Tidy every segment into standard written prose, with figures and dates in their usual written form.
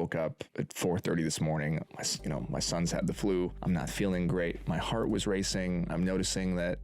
woke up at 4:30 this morning. My son's had the flu. I'm not feeling great. My heart was racing. I'm noticing that,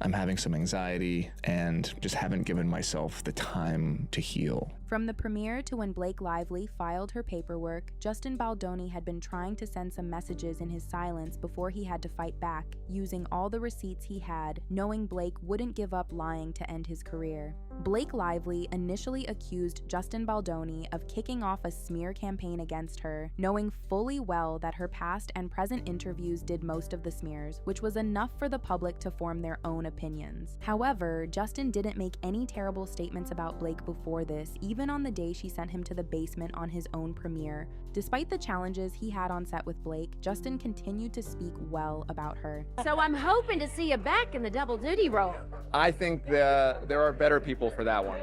I'm having some anxiety and just haven't given myself the time to heal. From the premiere to when Blake Lively filed her paperwork, Justin Baldoni had been trying to send some messages in his silence before he had to fight back, using all the receipts he had, knowing Blake wouldn't give up lying to end his career. Blake Lively initially accused Justin Baldoni of kicking off a smear campaign against her, knowing fully well that her past and present interviews did most of the smears, which was enough for the public to form their own opinions. However, Justin didn't make any terrible statements about Blake before this, even on the day she sent him to the basement on his own premiere. Despite the challenges he had on set with Blake, Justin continued to speak well about her. So I'm hoping to see you back in the double duty role. I think there are better people for that one.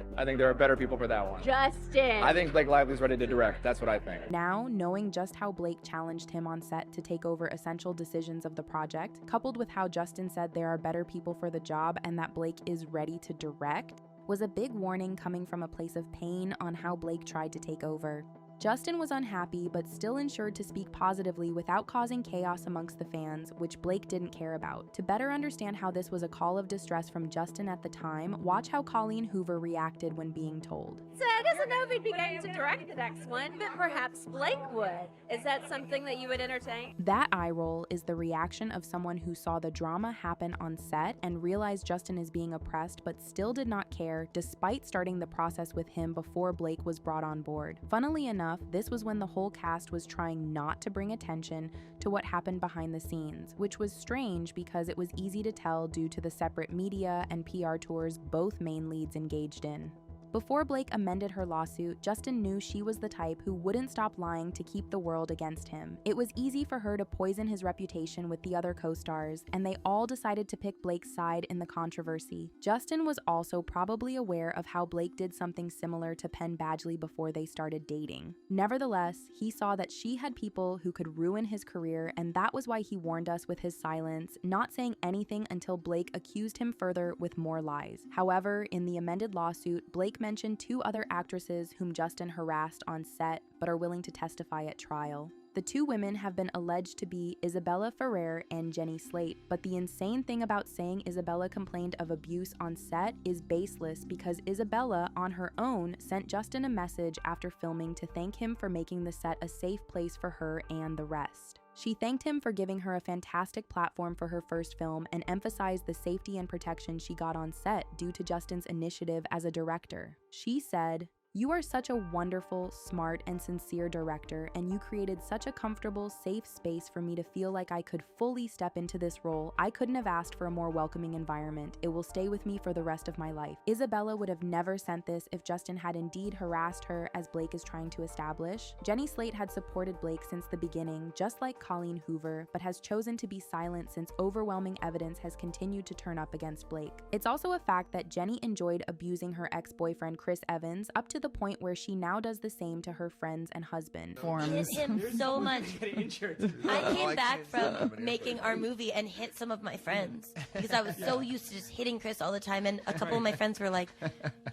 Justin! I think Blake Lively's ready to direct. That's what I think. Now, knowing just how Blake challenged him on set to take over essential decisions of the project, coupled with how Justin said there are better people for the job and that Blake is ready to direct, was a big warning coming from a place of pain on how Blake tried to take over. Justin was unhappy, but still ensured to speak positively without causing chaos amongst the fans, which Blake didn't care about. To better understand how this was a call of distress from Justin at the time, watch how Colleen Hoover reacted when being told. So I doesn't know if he'd be going to direct the next one, but perhaps Blake would. Is that something that you would entertain? That eye roll is the reaction of someone who saw the drama happen on set and realized Justin is being oppressed but still did not care despite starting the process with him before Blake was brought on board. Funnily enough, this was when the whole cast was trying not to bring attention to what happened behind the scenes, which was strange because it was easy to tell due to the separate media and PR tours both main leads engaged in. Before Blake amended her lawsuit, Justin knew she was the type who wouldn't stop lying to keep the world against him. It was easy for her to poison his reputation with the other co-stars, and they all decided to pick Blake's side in the controversy. Justin was also probably aware of how Blake did something similar to Penn Badgley before they started dating. Nevertheless, he saw that she had people who could ruin his career, and that was why he warned us with his silence, not saying anything until Blake accused him further with more lies. However, in the amended lawsuit, Blake mentioned 2 other actresses whom Justin harassed on set but are willing to testify at trial. The 2 women have been alleged to be Isabella Ferrer and Jenny Slate, but the insane thing about saying Isabella complained of abuse on set is baseless because Isabella, on her own, sent Justin a message after filming to thank him for making the set a safe place for her and the rest. She thanked him for giving her a fantastic platform for her first film and emphasized the safety and protection she got on set due to Justin's initiative as a director. She said, "You are such a wonderful, smart, and sincere director, and you created such a comfortable, safe space for me to feel like I could fully step into this role. I couldn't have asked for a more welcoming environment. It will stay with me for the rest of my life." Isabella would have never sent this if Justin had indeed harassed her, as Blake is trying to establish. Jenny Slate had supported Blake since the beginning, just like Colleen Hoover, but has chosen to be silent since overwhelming evidence has continued to turn up against Blake. It's also a fact that Jenny enjoyed abusing her ex-boyfriend Chris Evans up to the point where she now does the same to her friends and husband. Hit him so much. I came back from making our movie and hit some of my friends because I was so used to just hitting Chris all the time, and a couple of my friends were like,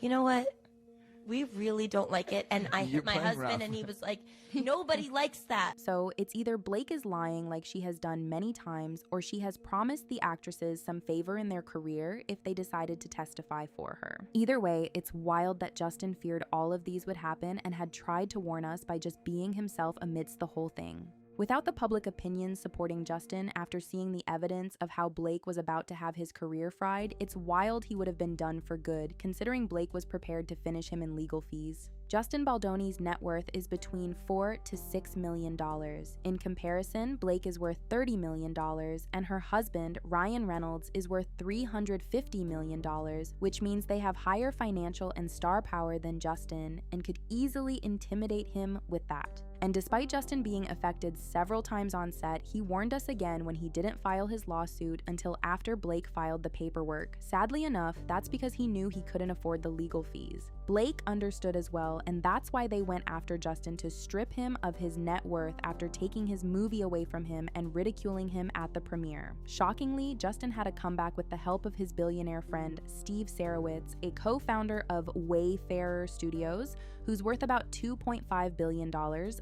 "You know what? We really don't like it." And I hit my husband and he was like, "Nobody likes that." So it's either Blake is lying like she has done many times, or she has promised the actresses some favor in their career if they decided to testify for her. Either way, it's wild that Justin feared all of these would happen and had tried to warn us by just being himself amidst the whole thing. Without the public opinion supporting Justin after seeing the evidence of how Blake was about to have his career fried, it's wild he would have been done for good, considering Blake was prepared to finish him in legal fees. Justin Baldoni's net worth is between $4 to $6 million. In comparison, Blake is worth $30 million, and her husband, Ryan Reynolds, is worth $350 million, which means they have higher financial and star power than Justin and could easily intimidate him with that. And despite Justin being affected several times on set, he warned us again when he didn't file his lawsuit until after Blake filed the paperwork. Sadly enough, that's because he knew he couldn't afford the legal fees. Blake understood as well, and that's why they went after Justin to strip him of his net worth after taking his movie away from him and ridiculing him at the premiere. Shockingly, Justin had a comeback with the help of his billionaire friend, Steve Sarowitz, a co-founder of Wayfarer Studios, who's worth about $2.5 billion,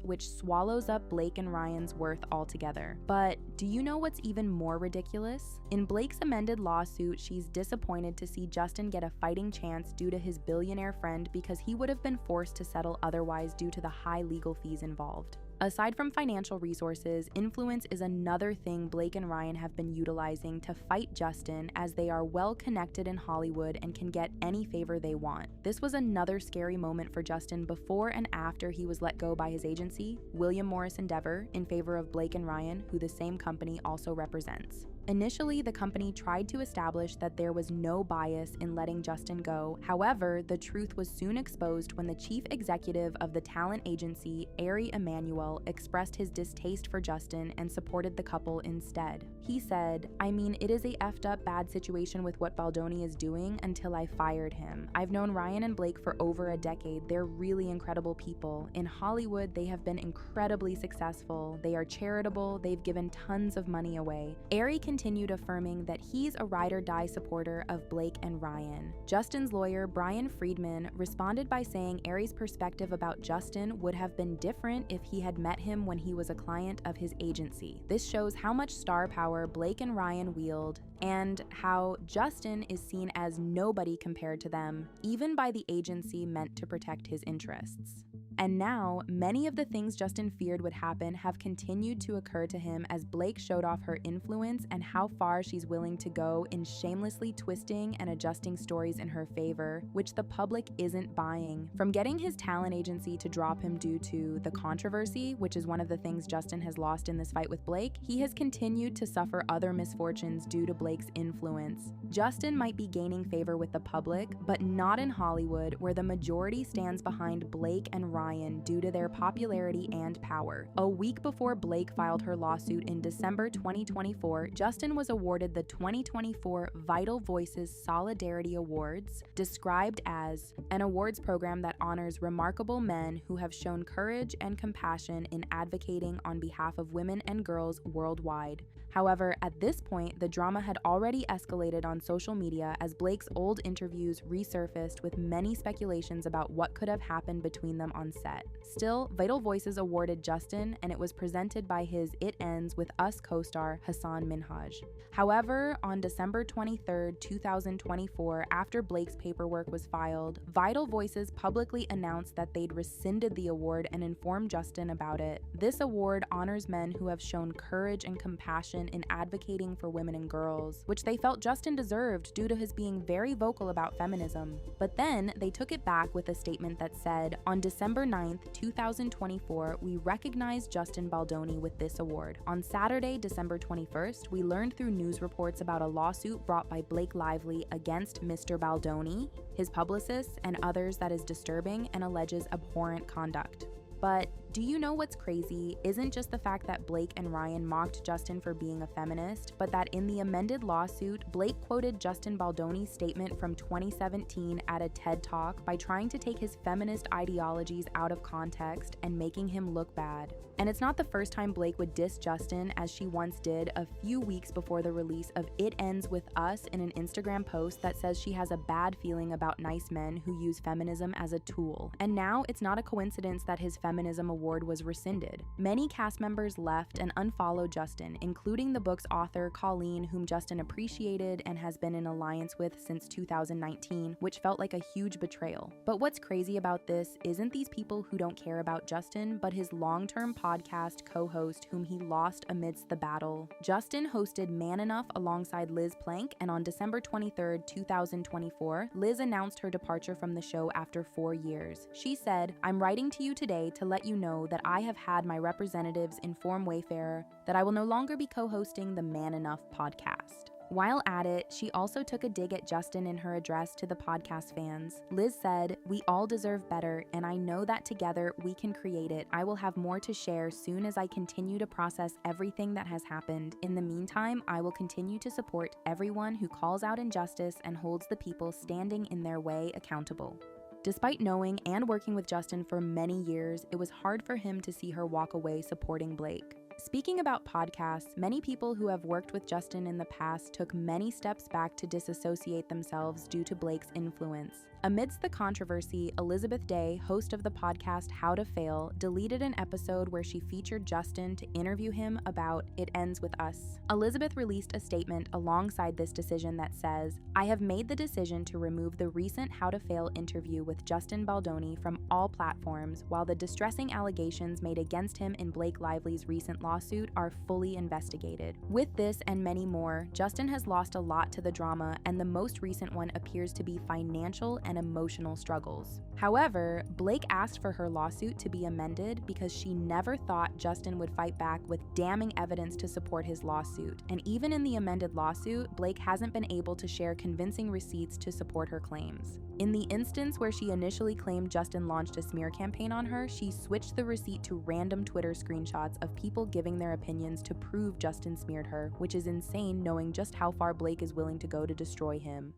which swallows up Blake and Ryan's worth altogether. But do you know what's even more ridiculous? In Blake's amended lawsuit, she's disappointed to see Justin get a fighting chance due to his billionaire friend because he would have been forced to settle otherwise due to the high legal fees involved. Aside from financial resources, influence is another thing Blake and Ryan have been utilizing to fight Justin, as they are well connected in Hollywood and can get any favor they want. This was another scary moment for Justin before and after he was let go by his agency, William Morris Endeavor, in favor of Blake and Ryan, who the same company also represents. Initially, the company tried to establish that there was no bias in letting Justin go. However, the truth was soon exposed when the chief executive of the talent agency, Ari Emanuel, expressed his distaste for Justin and supported the couple instead. He said, "I mean, it is a effed up bad situation with what Baldoni is doing until I fired him. I've known Ryan and Blake for over a decade. They're really incredible people. In Hollywood, they have been incredibly successful. They are charitable. They've given tons of money away." Ari continued affirming that he's a ride or die supporter of Blake and Ryan. Justin's lawyer, Brian Friedman, responded by saying Ari's perspective about Justin would have been different if he had met him when he was a client of his agency. This shows how much star power Blake and Ryan wield and how Justin is seen as nobody compared to them, even by the agency meant to protect his interests. And now, many of the things Justin feared would happen have continued to occur to him as Blake showed off her influence and how far she's willing to go in shamelessly twisting and adjusting stories in her favor, which the public isn't buying. From getting his talent agency to drop him due to the controversy, which is one of the things Justin has lost in this fight with Blake, he has continued to suffer other misfortunes due to Blake's influence. Justin might be gaining favor with the public, but not in Hollywood, where the majority stands behind Blake and Ryan due to their popularity and power. A week before Blake filed her lawsuit in December 2024, Justin was awarded the 2024 Vital Voices Solidarity Awards, described as an awards program that honors remarkable men who have shown courage and compassion in advocating on behalf of women and girls worldwide. However, at this point, the drama had already escalated on social media as Blake's old interviews resurfaced with many speculations about what could have happened between them on set. Still, Vital Voices awarded Justin, and it was presented by his It Ends With Us co-star Hassan Minhaj. However, on December 23, 2024, after Blake's paperwork was filed, Vital Voices publicly announced that they'd rescinded the award and informed Justin about it. This award honors men who have shown courage and compassion in advocating for women and girls, which they felt Justin deserved due to his being very vocal about feminism. But then they took it back with a statement that said, "On December 9th, 2024, we recognized Justin Baldoni with this award. On Saturday, December 21st, we learned through news reports about a lawsuit brought by Blake Lively against Mr. Baldoni, his publicists, and others that is disturbing and alleges abhorrent conduct." But do you know what's crazy? Isn't just the fact that Blake and Ryan mocked Justin for being a feminist, but that in the amended lawsuit, Blake quoted Justin Baldoni's statement from 2017 at a TED Talk by trying to take his feminist ideologies out of context and making him look bad. And it's not the first time Blake would diss Justin, as she once did a few weeks before the release of It Ends With Us in an Instagram post that says she has a bad feeling about nice men who use feminism as a tool. And now it's not a coincidence that his feminism award was rescinded. Many cast members left and unfollowed Justin, including the book's author Colleen, whom Justin appreciated and has been in alliance with since 2019, which felt like a huge betrayal. But what's crazy about this isn't these people who don't care about Justin, but his long-term podcast co-host whom he lost amidst the battle. Justin hosted Man Enough alongside Liz Plank, and on December 23rd, 2024, Liz announced her departure from the show after 4 years. She said, "I'm writing to you today to let you know that I have had my representatives inform Wayfarer that I will no longer be co-hosting the Man Enough podcast." While at it, she also took a dig at Justin in her address to the podcast fans. Liz said, "We all deserve better, and I know that together we can create it. I will have more to share soon as I continue to process everything that has happened. In the meantime, I will continue to support everyone who calls out injustice and holds the people standing in their way accountable." Despite knowing and working with Justin for many years, it was hard for him to see her walk away supporting Blake. Speaking about podcasts, many people who have worked with Justin in the past took many steps back to disassociate themselves due to Blake's influence. Amidst the controversy, Elizabeth Day, host of the podcast How to Fail, deleted an episode where she featured Justin to interview him about It Ends With Us. Elizabeth released a statement alongside this decision that says, "I have made the decision to remove the recent How to Fail interview with Justin Baldoni from all platforms, while the distressing allegations made against him in Blake Lively's recent lawsuit are fully investigated." With this and many more, Justin has lost a lot to the drama, and the most recent one appears to be financial and emotional struggles. However, Blake asked for her lawsuit to be amended because she never thought Justin would fight back with damning evidence to support his lawsuit. And even in the amended lawsuit, Blake hasn't been able to share convincing receipts to support her claims. In the instance where she initially claimed Justin launched a smear campaign on her, she switched the receipt to random Twitter screenshots of people giving their opinions to prove Justin smeared her, which is insane knowing just how far Blake is willing to go to destroy him.